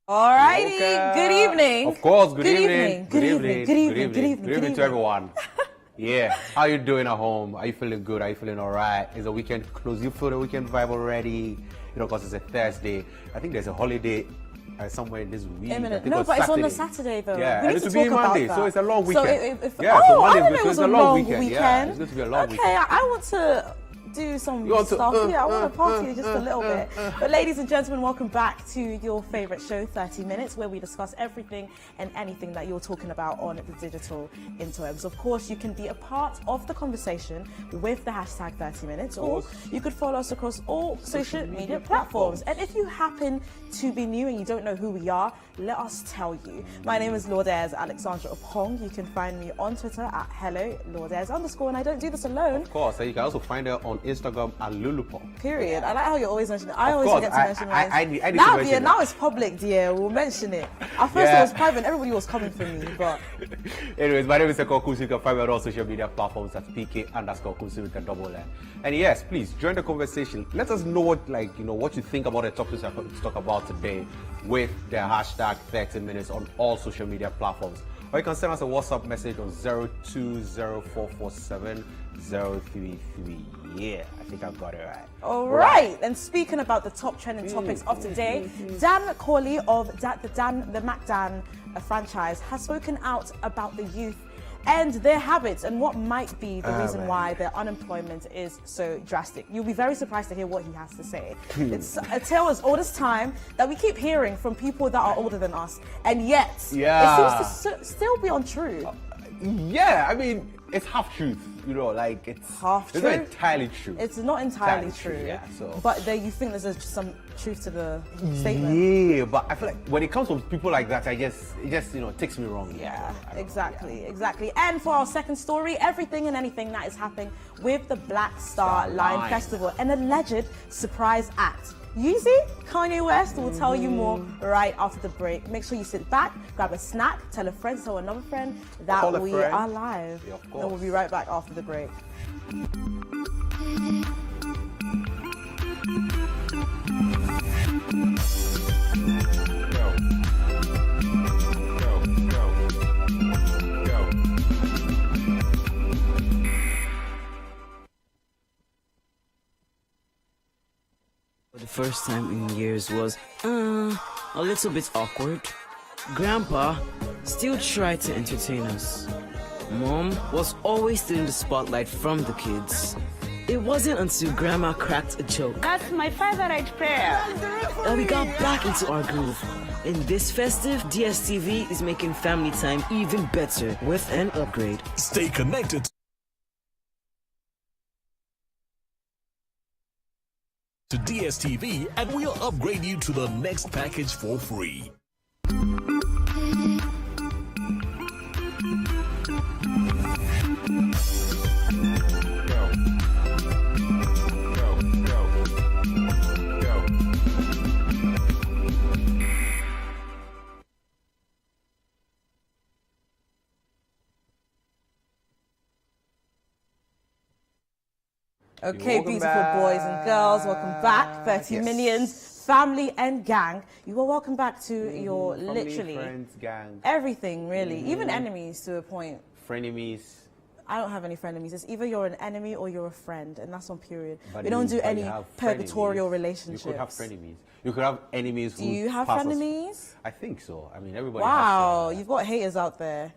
Alrighty, good evening. Of course, good evening. Good evening. Good evening To everyone. Yeah, how you doing at home? Are you feeling good? Are you feeling alright? Is the weekend close? You feel the weekend vibe already? You know, because it's a Thursday. I think there's a holiday somewhere in this week. No, but it's on the Saturday though. Yeah, we and need it's to to be talk about Monday, that. so it's a long weekend. So Monday's I good, it was so a it's long weekend. Yeah, weekend. it's going to be a long weekend. Okay, I want to do some stuff. I want to party just a little bit. But ladies and gentlemen, welcome back to your favorite show, 30 Minutes, where we discuss everything and anything that you're talking about on the digital interwebs. Of course, you can be a part of the conversation with the hashtag 30 Minutes, or you could follow us across all social media platforms. And if you happen to be new and you don't know who we are, let us tell you. My name is Lourdes Alexandra Opong. You can find me on Twitter at hello_Lourdes_, and I don't do this alone. Of course, and you can also find her on Instagram at Lulupong. Period. I like how you always mention it. I always forget to mention mine. I need to mention it. Now it's public, dear. We'll mention it. At first it was private. Everybody was coming for me, but... Anyways, my name is Eko Kusi. You can find me on all social media platforms at PK_Kusi with a double N. And yes, please join the conversation. Let us know what you think about the topics I'm going to talk about today with the hashtag 30 Minutes on all social media platforms. Or you can send us a WhatsApp message on 0204470333. Yeah, I think I've got it right. All right. And speaking about the top trending topics of today, Dan Corley of the MacDan franchise has spoken out about the youth and their habits and what might be the reason why their unemployment is so drastic. You'll be very surprised to hear what he has to say. It's a tale as old as time that we keep hearing from people that are older than us, and yet it seems to still be untrue. Yeah, I mean, it's half truth, it's half true. It's not entirely true. It's not entirely true. Yeah, so. But you think there's some truth to the statement? Yeah, but I feel like when it comes from people like that, it just takes me wrong. Yeah, exactly. And for our second story, everything and anything that is happening with the Black Star Line Festival, an alleged surprise act. Yeezy, Kanye West will tell you more right after the break. Make sure you sit back, grab a snack, tell a friend, tell another friend that we are live. Yeah, of and course. we'll be right back after the break. The first time in years was a little bit awkward. Grandpa still tried to entertain us. Mom was always stealing the spotlight from the kids. It wasn't until Grandma cracked a joke That's my favorite prayer. that we got back into our groove. In this festive, DSTV is making family time even better with an upgrade. Stay connected to DSTV and we'll upgrade you to the next package for free. Okay, beautiful boys and girls, welcome back. 30 Millions, family and gang. You are welcome back to your Family, literally friends, gang, everything, really. Even enemies to a point. frenemies. I don't have any frenemies. It's either you're an enemy or you're a friend, and that's on period. But we don't do you any have purgatorial frenemies. relationships. You could have frenemies. You could have enemies. Do you have frenemies? I think so. I mean, everybody. Wow, has you've got haters out there.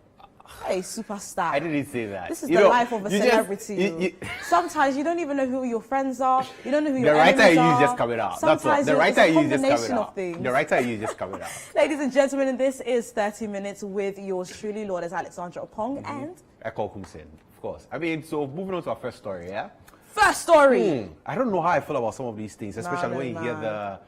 Hey, superstar. I didn't say that. This is the life of a celebrity. Sometimes you don't even know who your friends are. You don't know who your enemies are. The writer in you is just coming out. That's all. The writer in you is just coming out. The writer in you is just coming out. Ladies and gentlemen, this is 30 Minutes with yours truly, Lourdes Alexandra Opong and... Eko Kumsin, of course. I mean, so moving on to our first story, yeah? First story! I don't know how I feel about some of these things, especially when you hear the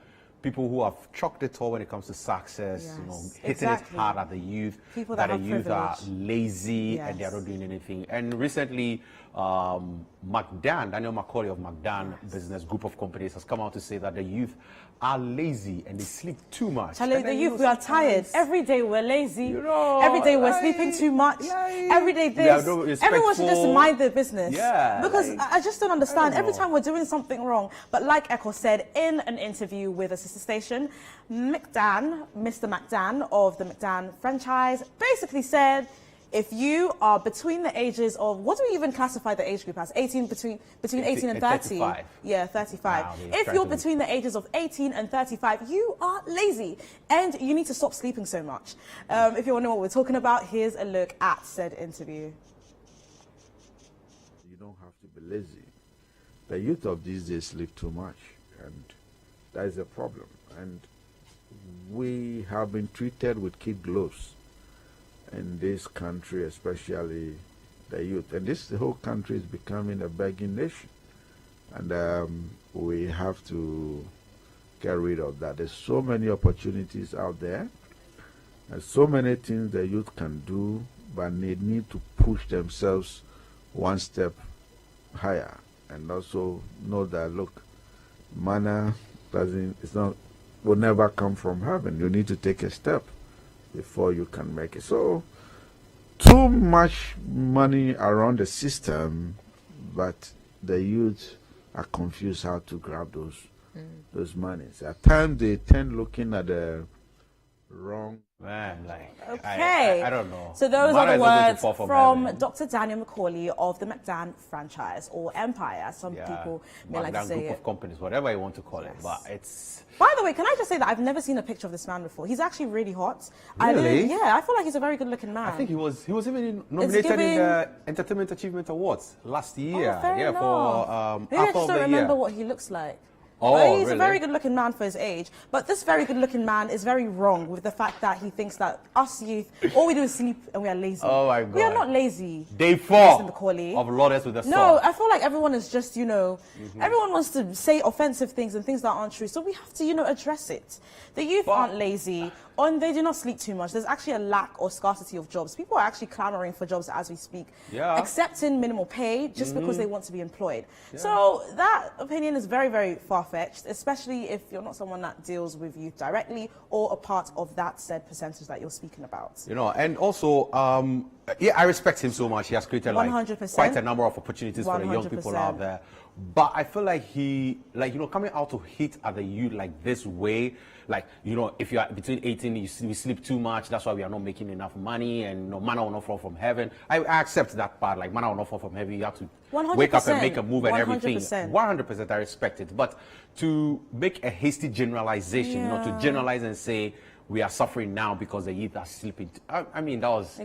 people who have chalked it all when it comes to success, hitting it hard at the youth, People that that the have youth are privilege. lazy and they're not doing anything. And recently, McDan, Daniel Macaulay of McDan Business Group of Companies, has come out to say that the youth are lazy and they sleep too much. The youth, we are tired. Every day we're lazy. You know, every day we're sleeping too much. Every day this. Everyone should just mind their business. Yeah, because I just don't understand. Every time we're doing something wrong. But like Echo said in an interview with a sister station, Mr. McDan of the McDan franchise basically said, if you are between the ages of, what do we even classify the age group as? 18, between 18 and 30? 35. Yeah, 35. Wow, if you're between the ages of 18 and 35, you are lazy and you need to stop sleeping so much. If you want to know what we're talking about, here's a look at said interview. You don't have to be lazy. The youth of these days sleep too much, and that is a problem. And we have been treated with kid gloves in this country, especially the youth. And the whole country is becoming a begging nation. And we have to get rid of that. There's so many opportunities out there. There's so many things the youth can do, but they need to push themselves one step higher. And also know that, look, manna will never come from heaven. You need to take a step before you can make it. So, too much money around the system, but the youth are confused how to grab those monies. At times they tend looking at the wrong. Man, like, okay. I don't know. So those Mana are the words from heaven. Dr. Daniel Macaulay of the McDan franchise, or Empire, as some people may like to say group it. of companies, whatever you want to call it. But it's... By the way, can I just say that I've never seen a picture of this man before. He's actually really hot. Really? I feel like he's a very good-looking man. I think he was even nominated in the Entertainment Achievement Awards last year. Oh, fair enough. For Maybe I just don't remember what he looks like. Oh, but he's really? a very good-looking man for his age. But this very good-looking man is very wrong with the fact that he thinks that us youth, all we do is sleep and we are lazy. Oh my God. We are not lazy. Day 4 of Lawless with the Sun. No, I feel like everyone is just, everyone wants to say offensive things and things that aren't true. So we have to, address it. The youth aren't lazy, and they do not sleep too much. There's actually a lack or scarcity of jobs. People are actually clamoring for jobs as we speak, accepting minimal pay just because they want to be employed. Yeah. So that opinion is very, very far-fetched, especially if you're not someone that deals with youth directly or a part of that said percentage that you're speaking about. And also, I respect him so much. He has created 100%. Quite a number of opportunities for the young people out there. But I feel like coming out to hit at the youth like this way, if you are between 18, we sleep too much. That's why we are not making enough money, and manna will not fall from heaven. I accept that part. Like, manna will not fall from heaven. You have to 100%. Wake up and make a move and 100%. everything. 100%, I respect it. But to make a hasty generalization, to generalize and say we are suffering now because the youth are sleeping. I mean, that was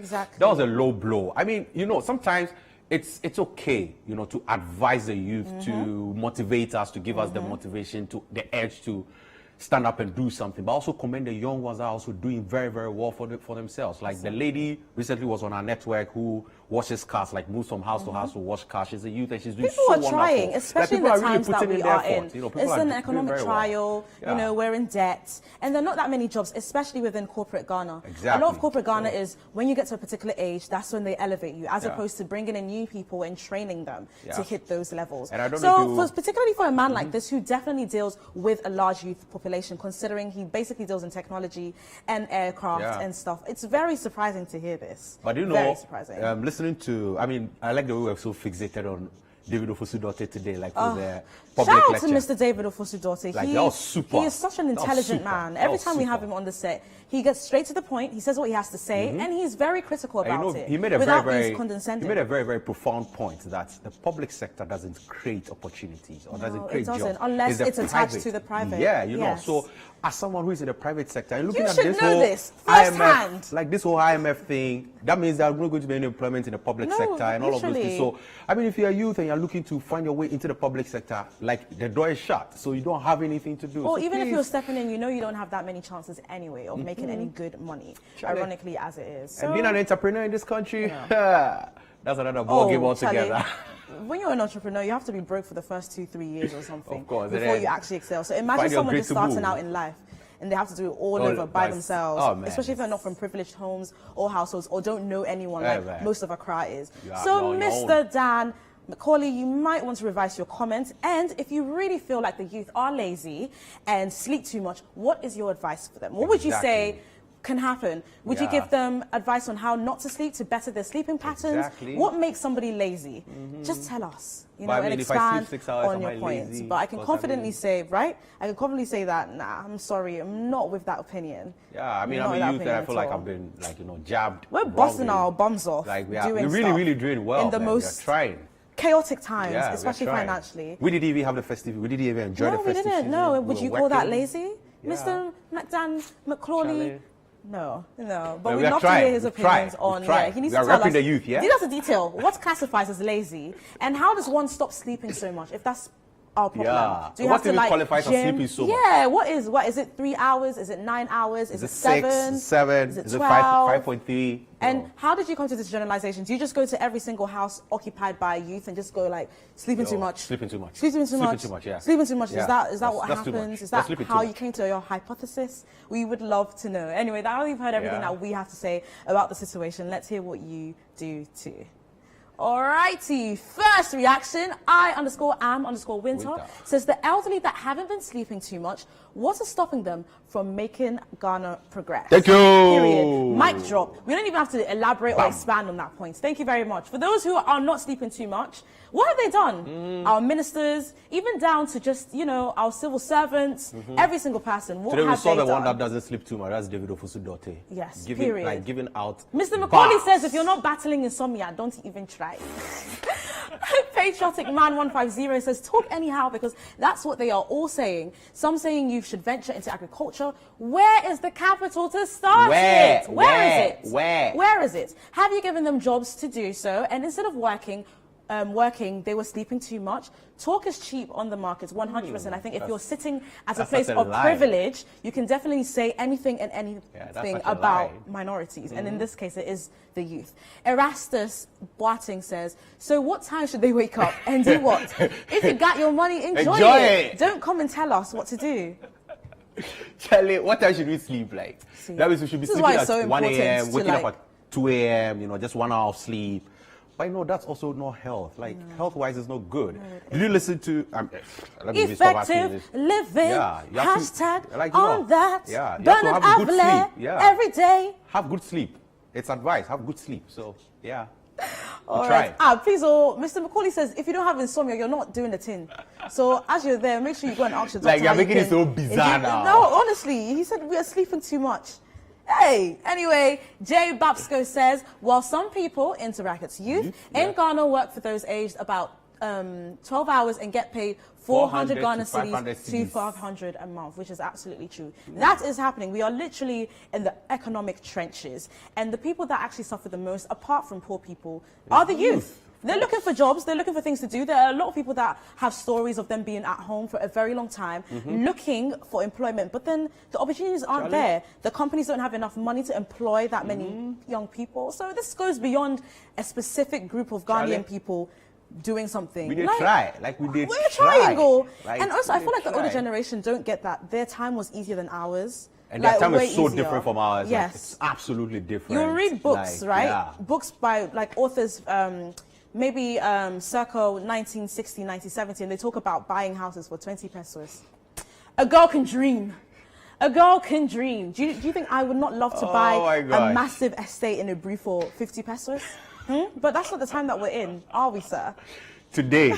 a low blow. I mean, sometimes it's okay, to advise the youth, to motivate us, to give us the motivation, the edge to stand up and do something, but also commend the young ones that are also doing very, very well for themselves. Like the lady recently was on our network who washes cars, like moves from house to house to wash cars. She's a youth and she's doing so wonderful. People are trying, especially in the times that we are in. It's an economic trial, we're in debt, and there are not that many jobs, especially within corporate Ghana. Exactly. A lot of corporate Ghana is when you get to a particular age, that's when they elevate you, as opposed to bringing in new people and training them to hit those levels. And I don't know particularly for a man like this who definitely deals with a large youth population, considering he basically deals in technology and aircraft and stuff. It's very surprising to hear this. But very surprising. Listening to, I like the way we're so fixated on David Ofosu-Dorte today, like with the public shout out lecture. to Mr. David Ofosu-Dorte. Like, that was super. He is such an intelligent man. Every time we have him on the set, he gets straight to the point. He says what he has to say, and he's very critical about it. He made a without very, being condescending. He made a very, very profound point that the public sector doesn't create opportunities or doesn't create jobs. Unless it's attached to the private. Yeah, so as someone who is in the private sector and looking at this whole IMF, like this whole IMF thing, that means there's not going to be any employment in the public sector and all of those things. So, I mean, if you're a youth and you're looking to find your way into the public sector, like the door is shut, so you don't have anything to do. Or so even if you're stepping in, you don't have that many chances anyway of making any good money, ironically as it is. So, and being an entrepreneur in this country, that's another ball game altogether. When you're an entrepreneur, you have to be broke for the first 2-3 years or something of course, before you actually excel. So imagine someone just starting out in life and they have to do it all over by themselves, especially if they're not from privileged homes or households or don't know anyone like most of Accra is. So Mr. Dan Macaulay, you might want to revise your comments. And if you really feel like the youth are lazy and sleep too much, what is your advice for them? What would you say can happen? Would you give them advice on how not to sleep to better their sleeping patterns? Exactly. What makes somebody lazy? Just tell us, you know, But I mean, and if I sleep expand 6 hours, on am your I points. lazy? But I can Because, confidently say, right? I can confidently say that, nah, I'm sorry, I'm not with that opinion. Yeah, I mean, Not I'm with a that youth that I opinion feel at like all. I've been, like, you know, jabbed. We're busting wrongly. our bums off. Like, we doing really, stuff really doing well. in the man. most We are trying. chaotic times, Yeah, we are especially trying. financially. We didn't even have the festive. We didn't even enjoy No, the we festive didn't. season. No, We would were you call that working. lazy, Mr. McDan McClawley? Charlie. No. But Well, we we'd are love to trying. hear his We've opinions tried. on. We've tried. Yeah, he needs We to are tell repping us. the youth, yeah? Give us a detail. What classifies as lazy, and how does one stop sleeping so much? If that's our problem. Yeah. Do you What have to even like qualifies as gym? sleeping so much? Yeah. What is it? 3 hours? Is it 9 hours? Is it 7? 7? Is it Is it 12? 5.3? And how did you come to this generalization? Do you just go to every single house occupied by youth and just go like sleeping too much? Sleeping too much. Sleeping too Sleeping much. too much, yeah. Sleeping too much. Yeah. Is that what That's too much. happens? Is They're that sleeping too how you much. came to your hypothesis? We would love to know. Anyway, now we've heard everything Yeah. that we have to say about the situation. Let's hear what you do too. Alrighty, first reaction, I_am_winter says the elderly that haven't been sleeping too much, what is stopping them from making Ghana progress? Thank you. Period. Mic drop. We don't even have to elaborate or expand on that point. Thank you very much. For those who are not sleeping too much, what have they done? Our ministers, even down to just, you know, our civil servants, every single person, what Today we have saw they the done? one that doesn't sleep too much. That's David Ofosu-Dorte. Yes, giving, period. Like giving out. Mr. Macaulay bars. says if you're not battling insomnia, don't even try. Patriotic Man 150 says talk anyhow because that's what they are all saying. Some saying you should venture into agriculture. Where is the capital to start Where? it? Where is it? Where? Where is it? Have you given them jobs to do so? And instead of working, they were sleeping too much. Talk is cheap on the markets, 100%. I think if you're sitting at a that's place such a of lie. privilege, you can definitely say anything and that's anything such a about lie. minorities. And in this case, it is the youth. Erastus Boating says, so what time should they wake up and do what? If you got your money, enjoy it. Don't come and tell us what to do. Charlie, what time should we sleep like? That means we should be This is sleeping why at it's so 1 important a.m., to, waking like- up at 2 a.m., you know, just 1 hour of sleep. But you know, that's also not health. Like, health-wise, it's not good. Did you listen to... let me even stop asking Effective this. living, Yeah, you have to- hashtag like, you know, on that. yeah, you have to Bernard have good Avila, sleep, yeah. every day. Have good sleep. It's advice. Have good sleep. So, yeah. All try. right. Please, Mr. Macaulay says if you don't have insomnia, you're not doing the thing. So as you're there, make sure you go and ask your doctor. Like, you're how you making it can so bizarre now. No, honestly, he said we are sleeping too much. Hey, anyway, Jay Babsco says, while some people, in brackets youth, in Ghana work for those aged about 12 hours and get paid 400 Ghana to 500 cedis to cedis. 500 a month, which is absolutely true. That is happening. We are literally in the economic trenches. And the people that actually suffer the most, apart from poor people, are the youth. They're looking for jobs. They're looking for things to do. There are a lot of people that have stories of them being at home for a very long time, looking for employment. But then the opportunities aren't there. The companies don't have enough money to employ that many young people. So this goes beyond a specific group of Ghanaian people doing something. We did try. Like, we did We're try. trying, go. Like, And also, we I feel did like the older try. generation don't get that. Their time was easier than ours. And Like, that time way is so easier. different from ours. Yes. Like, it's absolutely different. You'll read books, Like, right? Yeah. Books by like authors, maybe circa 1960, 1970, and they talk about buying houses for 20 pesos. A girl can dream. A girl can dream. Do you think I would not love to buy my a gosh. massive estate in Ibri for 50 pesos? But that's not the time that we're in, are we, sir? Today,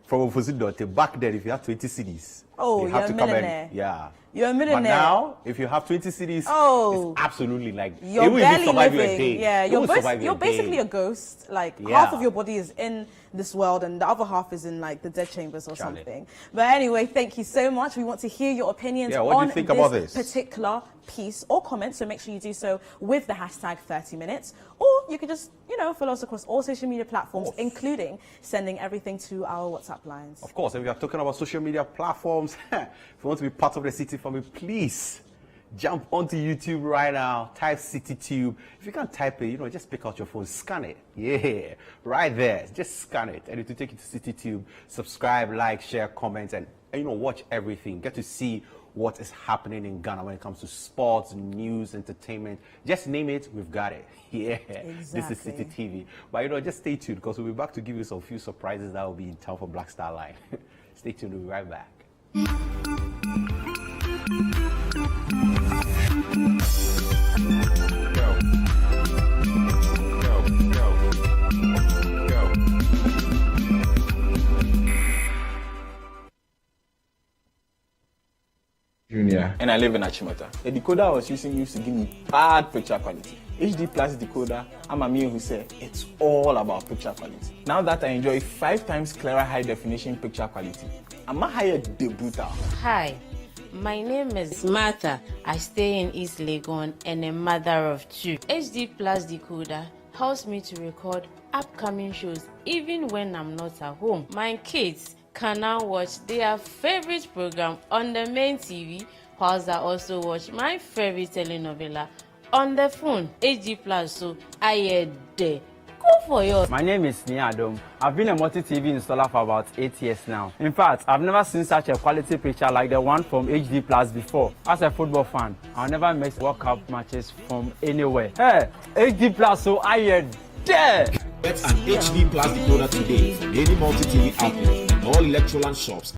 from Ofosu-Dorte, back then, if you had 20 CDs, Oh, you have you're to a come millionaire. and, yeah. You're a But millionaire. now, if you have 20 CDs, Oh. it's absolutely like, You're it will barely even survive you a living. day. Yeah, It you're, will survive you you're a day. basically a ghost. Like Yeah. half of your body is in this world and the other half is in like the dead chambers or Charlie. something. But anyway, thank you so much. We want to hear your opinions Yeah, what do on you think about this? particular piece or comment. So make sure you do so with the hashtag 30 minutes. Or you can just, follow us across all social media platforms, including sending everything to our WhatsApp lines. Of course, if you are talking about social media platforms, if you want to be part of the City family, please jump onto YouTube right now, type CityTube. If you can't type it, just pick out your phone, scan it. Yeah, right there. Just scan it, and it will take you to CityTube. Subscribe, like, share, comment, and watch everything. Get to see what is happening in Ghana when it comes to sports, news, entertainment. Just name it, we've got it. Yeah, Exactly. This is City TV. But just stay tuned because we'll be back to give you some few surprises that will be in town for Black Star Line. Stay tuned, we'll be right back. Junior. And I live in Achimota. The decoder I was using used to give me bad picture quality. HD Plus decoder, I'm a man who said it's all about picture quality. Now that I enjoy 5 times clearer high definition picture quality, I'm a higher debuter. Hi, my name is Martha. I stay in East Legon and a mother of 2. HD Plus decoder helps me to record upcoming shows even when I'm not at home. My kids can now watch their favorite program on the main TV, whilst I also watch my favorite telenovela on the phone. HD Plus, so I am there. Go for yours. My name is Nia Adam. I've been a multi-TV installer for about 8 years now. In fact, I've never seen such a quality picture like the one from HD Plus before. As a football fan, I'll never miss World Cup matches from anywhere. Hey, HD Plus, so I am there. Get an HD Plus decoder today from any multi-TV outlet and all Electroland shops.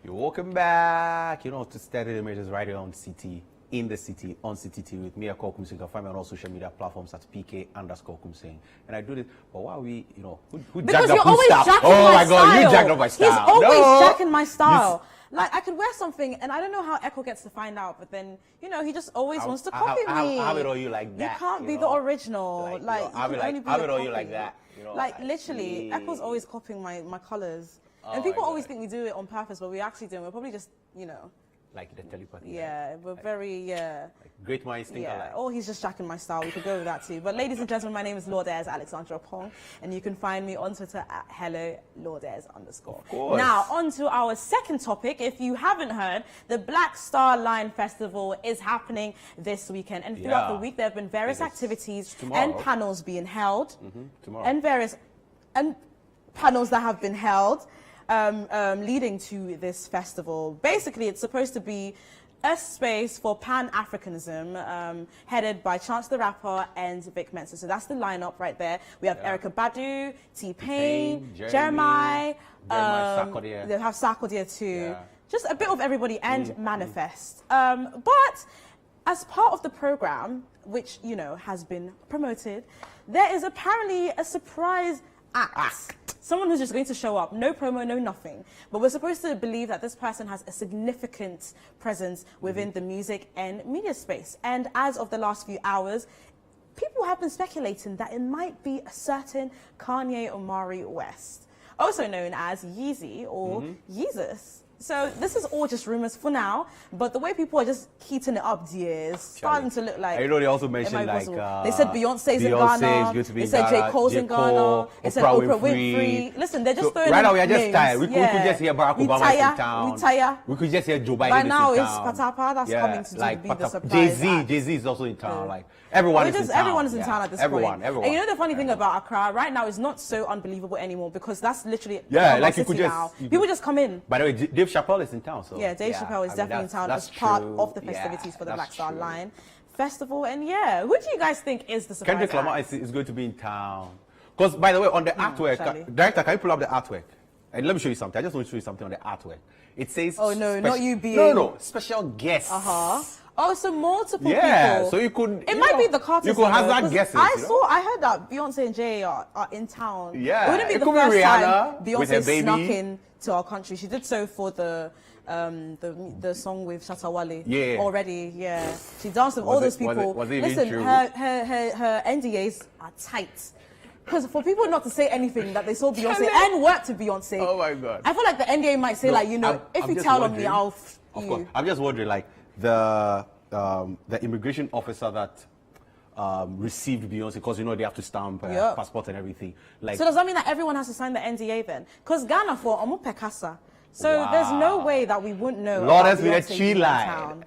You're welcome back. To Steady Images right here on CT. In the city, on City TV with me, Akol Kumsing. You can find me on all social media platforms at PK_Kumsing. And I do this, but why are we, who Because jacked you're up always style? jacking Oh my my God, you style. jacked up my style. He's always No. jacking my style. Like, I could wear something, and I don't know how Echo gets to find out, but then, he just always wants to copy me. I have it on you like that. You can't be the original. Like, I have it only be on a you like copy. that. Like, literally, Echo's always copying my colors. And people always think we do it on purpose, but we actually don't. We're probably just, Like the telepathy. Yeah, we're very, Like great minds think alike. Oh, he's just jacking my style. We could go with that too. But ladies and gentlemen, my name is Lourdes Alexandra Pong, and you can find me on Twitter at @HelloLourdes_. Of course. Now, on to our second topic. If you haven't heard, the Black Star Line Festival is happening this weekend. And throughout the week, there have been various activities and panels being held. Tomorrow. And various panels that have been held. Leading to this festival. Basically, it's supposed to be a space for Pan-Africanism, headed by Chance the Rapper and Vic Mensa. So that's the lineup right there. We have Erykah Badu, T-Pain, Jeremiah, they have Sarkodie too. Just a bit of everybody and Manifest. But as part of the program, which, has been promoted, there is apparently a surprise act. Someone who's just going to show up, no promo, no nothing. But we're supposed to believe that this person has a significant presence within the music and media space. And as of the last few hours, people have been speculating that it might be a certain Kanye Omari West, also known as Yeezy or Yeezus. So this is all just rumors for now, but the way people are just heating it up, dear, is starting to look like. They also mentioned they said Beyonce's in Ghana. They said J. Cole's in Ghana. They said Oprah Winfrey. Listen, they're just throwing right now we are just names. tired. We could just hear Barack Obama in town. We tire. We could just hear Joe Biden By now, in it's town. Patapa that's coming to be the surprise. Jay-Z is also in town. Like everyone is in town. Everyone is in town at this point. Everyone. And the funny thing about Accra right now is not so unbelievable anymore because that's literally like you could just now. People just come in. By the way, Dave Chappelle is in town. So yeah, Dave Chappelle is definitely in town as part of the festivities for the Black Star Line Festival. And who do you guys think is the surprise Kendrick Lamar is going to be in town. Because, by the way, on the artwork, Director, can you pull up the artwork? And let me show you something. I just want to show you something on the artwork. It says... Oh, no, not you being... No, special guests. Oh, so multiple people. Yeah, so you could... It might be the Carters. You could hazard guesses. I heard that Beyonce and Jay are in town. Yeah. It wouldn't be the first time Beyonce snuck in to our country. She did so for the song with Shatta Wale. Yeah. Already, She danced with all those people. Was it Listen, true? her NDAs are tight. Because for people not to say anything that they saw Beyonce and worked with Beyonce. Oh my God. I feel like the NDA might say if you tell on me, I'll Of course. I'm just wondering, like, the immigration officer that received Beyonce because, you know, they have to stamp Yep. passport and everything. Like, So does that mean that everyone has to sign the NDA then? Because Ghana for Omo Pekasa. So Wow. there's no way that we wouldn't know. Lord about has with a Beyonce tree being in line. town.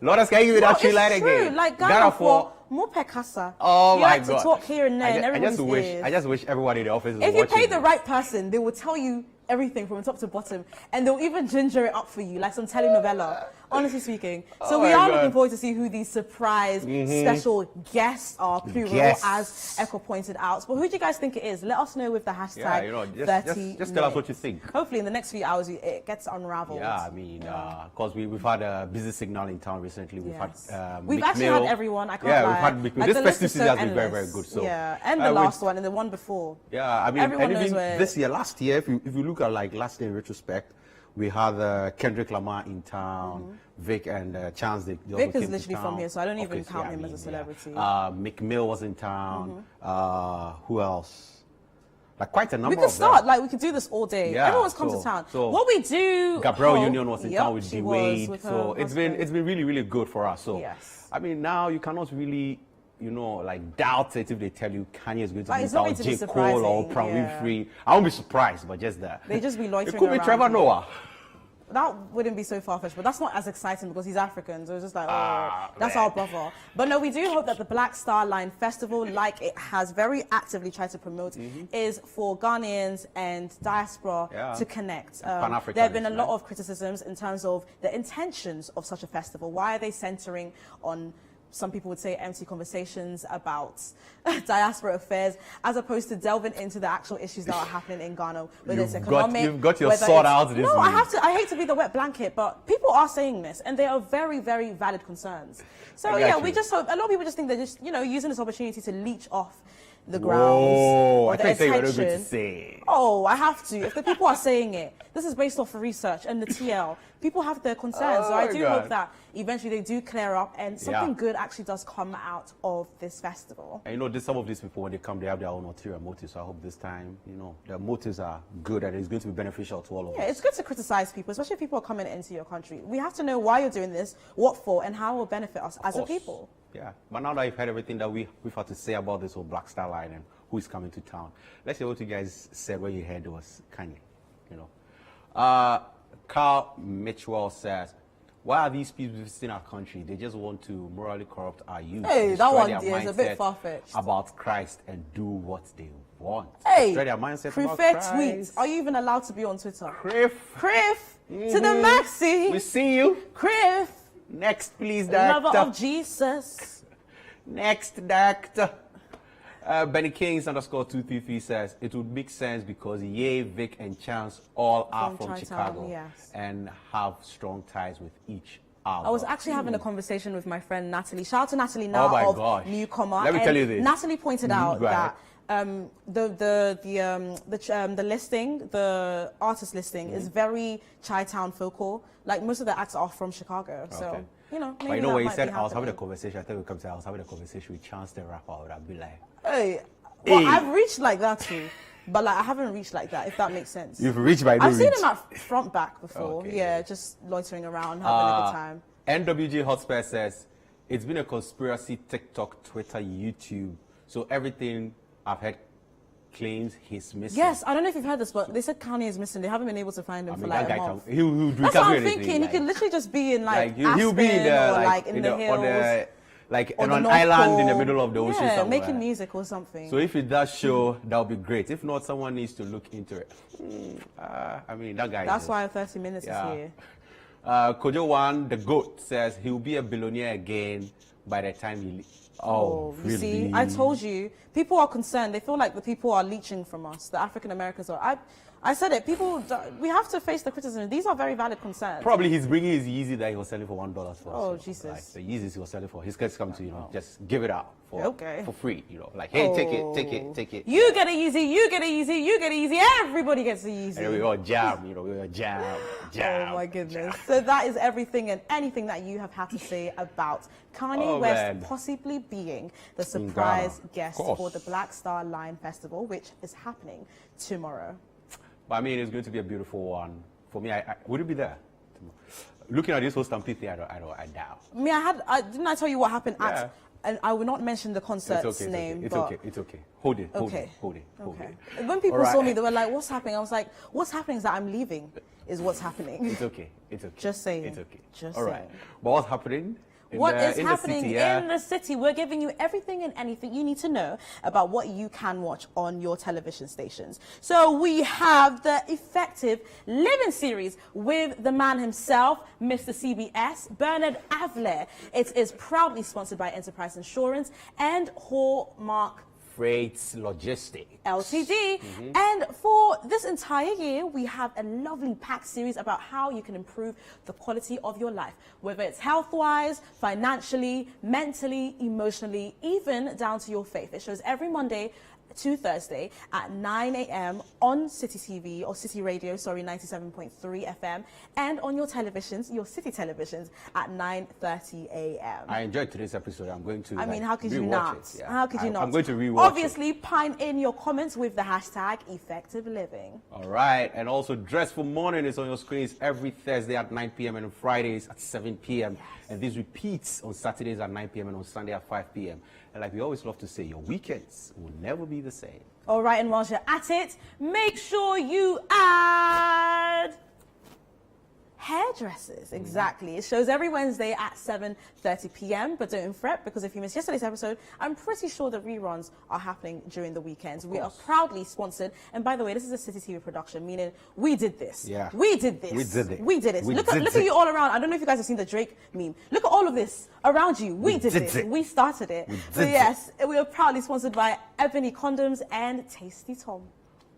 Lord has, can you give me No, that tree it's line true. again? Like Ghana for Mope Casa. Oh you my like God. to talk here and there in everyone's ears. I just wish everybody in the office was If you watching pay the this. right person, they will tell you everything from top to bottom, and they'll even ginger it up for you, like some telenovela. Honestly speaking, so Oh we my are God. looking forward to see who these surprise special guests are, plural, Guests. as Echo pointed out. But who do you guys think it is? Let us know with the hashtag. Yeah, you know, 30 just tell us what minutes. you think. Hopefully, in the next few hours, it gets unraveled. Yeah, I mean, because we've had a busy signal in town recently. We've Yes. had We've Mick actually Mill. had everyone. I can't yeah, lie. we've had Mick Mill. Like, This the list festive is so season has been very, very endless. good. So yeah, and the last one and the one before. Yeah, I mean, Everyone and knows even where- this year, last year, if you look at like last year in retrospect, we had Kendrick Lamar in town, Vic and Chance. They also Vic is came to literally from town. here, so I don't even Okay, count yeah, him I as a mean, celebrity. yeah. Mick Mill was in town. Who else? Like quite a number We could of start, them. like we could do this all day. Yeah, Everyone's come to so- town. so What we do. Gabrielle hope- Union was in Yep, town with she D was Wade. with So her it's been husband. really, really good for us. So Yes. I mean, now you cannot really, you know, like doubt it if they tell you Kanye is going to Like, meet it's not out going to be J. Cole or surprising, Pram yeah. Winfrey. I won't be surprised, but just that. They just be loitering It could be around Trevor here. Noah. That wouldn't be so far-fetched, but that's not as exciting because he's African, so it's just like, oh, that's man. our brother. But no, we do hope that the Black Star Line Festival, like it has very actively tried to promote, is for Ghanaians and diaspora Yeah. to connect. Pan-Africanism, There have been a lot right? of criticisms in terms of the intentions of such a festival. Why are they centering on, some people would say, empty conversations about diaspora affairs, as opposed to delving into the actual issues that are happening in Ghana, whether it's economic. You've got your whether sword it's- out this No, I week. have to. I hate to be the wet blanket, but people are saying this, and they are very, very valid concerns. So I got yeah, you. we just hope. A lot of people just think they're just, you know, using this opportunity to leech off the grounds. Oh, or I the thought you said you were not going to attention. say. Oh, I have to. If the people are saying it, this is based off of research and the TL. People have their concerns, so Oh I my do God. hope that eventually they do clear up and something Yeah. good actually does come out of this festival. And you know, some of these people, when they come, they have their own ulterior motives. So I hope this time, you know, their motives are good and it's going to be beneficial to all of Yeah, us. it's good to criticize people, especially if people are coming into your country. We have to know why you're doing this, what for, and how it will benefit us as a course. people. Yeah, but now that you've heard everything that we've had to say about this whole Black Star Line and who is coming to town, let's hear what you guys said when you heard it was Kanye. You know, Carl Mitchell says, "Why are these people visiting our country? They just want to morally corrupt our youth. Hey, that destroy one their is a bit mindset far-fetched. about Christ and do what they want. Hey, destroy their mindset about prefer Christ. tweets. Are you even allowed to be on Twitter? Criff, Criff, to the maxi. we see you. Criff, Next, please, director. lover of Jesus. Next, director. Benny Kings _233 says it would make sense because Ye, Vic, and Chance all are from Chi-Town, Chicago yes. and have strong ties with each other. I was actually having a conversation with my friend Natalie. Shout out to Natalie now Oh my of gosh. Newcomer. Let me And tell you this. Natalie pointed out Go ahead. that the listing, the artist listing, is very Chi-Town focal. Like most of the acts are from Chicago. So Okay. you know, maybe But you know that when you might said be I was having a happening. conversation, I think we come to I was having a conversation with Chance the rapper. I would have been like, Hey, well, Hey. I've reached like that too, but like I haven't reached like that. If that makes sense. you've reached by no I've seen reach. him at front back before. Okay. Yeah, just loitering around, having a good time. NWG Hotspur says it's been a conspiracy. TikTok, Twitter, YouTube. So everything I've heard claims he's missing. Yes, I don't know if you've heard this, but they said Kanye is missing. They haven't been able to find him I for mean, like that a guy month. can, he'll do That's what I'm anything, thinking. like- He could literally just be in like he'll be in Aspen the or like in the hills, on the like or on the an North island in the Pole. middle of the ocean Yeah, somewhere. making music or something. So if it does show, that'll be great. If not, someone needs to look into it. I mean, that guy. That's is why 30 Minutes Yeah. is here. Kojo One, the GOAT, says he'll be a billionaire again by the time he. Oh, You really? see, I told you, people are concerned. They feel like the people are leeching from us. The African Americans are. I said it. People, we have to face the criticism. These are very valid concerns. Probably he's bringing his Yeezy that he was selling for $1 for. Oh, so, Jesus. Like, the Yeezys he was selling for. His kids come to, just give it out for free. Like, hey, take it. You get a Yeezy, you get a Yeezy, you get a Yeezy. Everybody gets a Yeezy. And then we all jam, we all jam. Oh my goodness. So that is everything and anything that you have had to say about Kanye Oh, West man. possibly being the surprise Ghana. guest Of course. for the Black Star Line Festival, which is happening tomorrow. But I mean, it's going to be a beautiful one. For me, I would it be there? Looking at this whole stampede thing, I doubt. I mean, didn't I tell you what happened at and I will not mention the concert's name. It's but okay. It's okay. Hold it. Hold Okay. it. When people Alright. saw me, they were like, "What's happening?" I was like, "What's happening is that I'm leaving. Is what's happening." It's okay. It's okay. Just saying. It's okay. Just All right. saying. But what's happening? What is in happening the city, yeah? in the city? We're giving you everything and anything you need to know about what you can watch on your television stations. So we have the Effective Living series with the man himself, Mr. CBS, Bernard Avler. It is proudly sponsored by Enterprise Insurance and Hallmark Freights Logistics Ltd. And for this entire year, we have a lovely packed series about how you can improve the quality of your life, whether it's health-wise, financially, mentally, emotionally, even down to your faith. It shows every Monday to Thursday at 9 a.m. on City TV or City Radio, 97.3 FM, and on your televisions, your city televisions at 9:30 a.m. I enjoyed today's episode. I'm going to. I mean, how could you not? It, yeah. How could you not? I'm going to rewatch Obviously, pine in your comments with the hashtag Effective Living. All right, and also Dress for Morning is on your screens every Thursday at 9 p.m. and on Fridays at 7 p.m. And this repeats on Saturdays at 9 p.m. and on Sunday at 5 p.m. And like we always love to say, your weekends will never be the same. All right, and whilst you're at it, make sure you add hairdressers. Exactly. It shows every Wednesday at 7:30 p.m. But don't fret, because if you missed yesterday's episode, I'm pretty sure the reruns are happening during the weekends. We are proudly sponsored. And by the way, this is a City TV production, meaning we did this. Yeah. We did this. We did it. We did it. We Look did at it. you all around. I don't know if you guys have seen the Drake meme. Look at all of this around you. We did it. We started it. So yes, we are proudly sponsored by Ebony Condoms and Tasty Tom.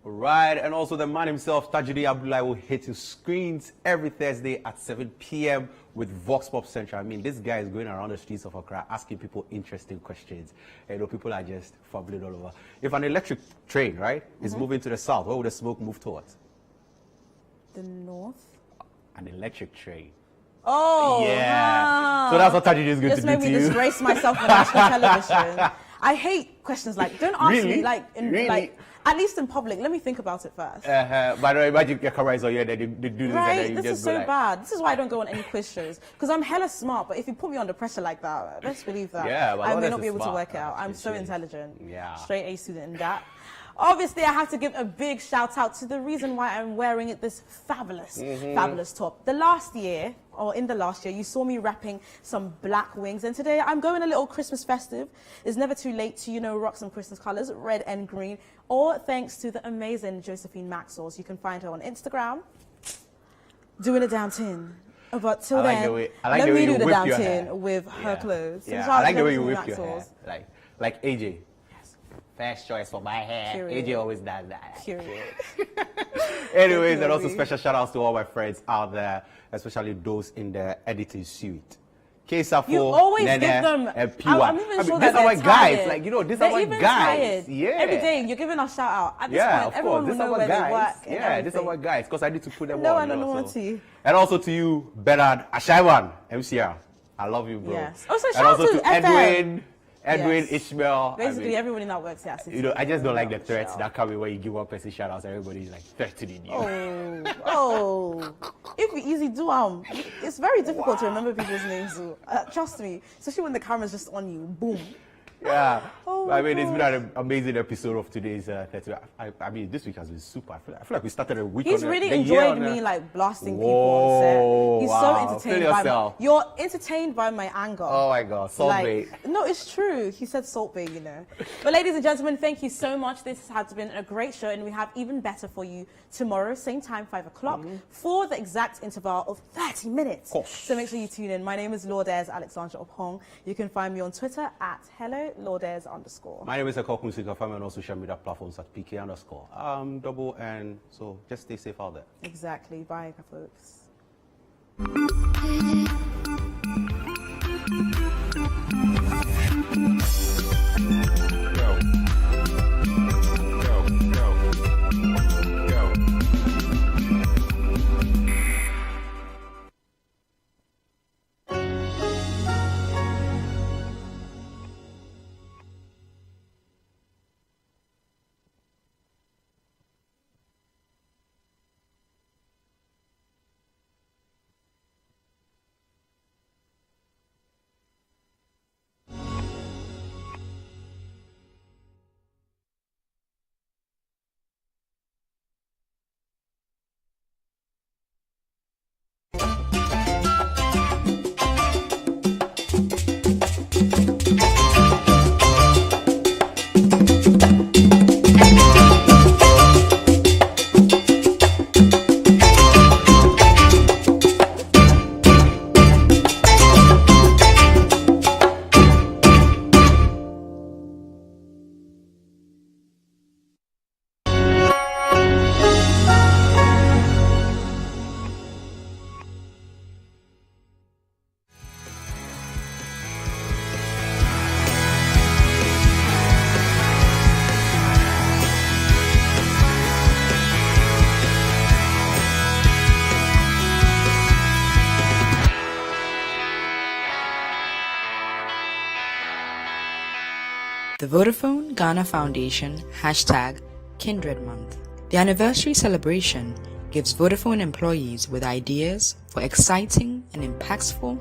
All right, and also the man himself, Tajiri Abdullah, will hit your screens every Thursday at 7 p.m. with Vox Pop Central. I mean, this guy is going around the streets of Accra asking people interesting questions. And, you know, people are just fumbling all over. If an electric train, right, is moving to the south, where would the smoke move towards? The north? An electric train. Oh, yeah. So that's what Tajiri is going to do to you. Just made me disgrace myself on national television. I hate questions like, don't ask me, like, like, at least in public. Let me think about it first. But imagine your camera is on here, then they do this, Right? and then you This just is go so like, bad. This is why I don't go on any quiz shows. Because I'm hella smart, but if you put me under pressure like that, best believe that. Yeah, but I may honest not be is able to smart. work it out. I'm so Appreciate it. intelligent. Yeah. Straight A student in that. Obviously, I have to give a big shout out to the reason why I'm wearing this fabulous top. In the last year, you saw me wrapping some black wings, and today I'm going a little Christmas festive. It's never too late to, rock some Christmas colors, red and green, all thanks to the amazing Josephine Maxwell. You can find her on Instagram, doing a down tin. But till then, let me do the down tin with her clothes. Yeah, So I like the way you Josephine whip your hair. Maxwell's. Like AJ. First choice for my hair. Period. AJ always does that. Period. Anyways, and also special shout outs to all my friends out there, especially those in the editing suite. Kesafo, You always Nene, give them. and Piwa. I'm even sure these that are my they're guys. tired. Like, these They're are my even guys. tired. Yeah. Every day you're giving us shout out. At this Yeah, point, of everyone course. will These are know my where they guys. work. Yeah, these are my guys. Because I need to put them No on. anonymity. And also to you, Bernard Ashaiwan, MCR. I love you, bro. Yes. Also, and shout also out to to FM. Edwin, Yes. Ishmael. Basically, everyone in that works here. I just don't like the threats that come in when you give one person shout outs. Everybody's like threatening you. Oh. If we easy do it's very difficult to remember people's names. Trust me, especially when the camera's just on you. Boom. Yeah. Oh I my mean, it's been God. an amazing episode of today's 30. I mean, this week has been super. I feel like we started a week. He's on really the year enjoyed on me like blasting people Whoa, on set. He's wow. so Feel entertained by yourself. you're entertained by my anger. Oh my God, Salt Bay. No, it's true. He said Salt Bay, But ladies and gentlemen, thank you so much. This has been a great show, and we have even better for you tomorrow, same time, 5 o'clock, for the exact interval of 30 minutes. So make sure you tune in. My name is Lourdes Alexandra Ophong. You can find me on Twitter at HelloLourdes_. My name is Eko Kunsi. You can find me on all social media platforms at PK_. Double N. So just stay safe out there. Exactly. Bye, folks. The Vodafone Ghana Foundation #Kindred Month. The anniversary celebration gives Vodafone employees with ideas for exciting and impactful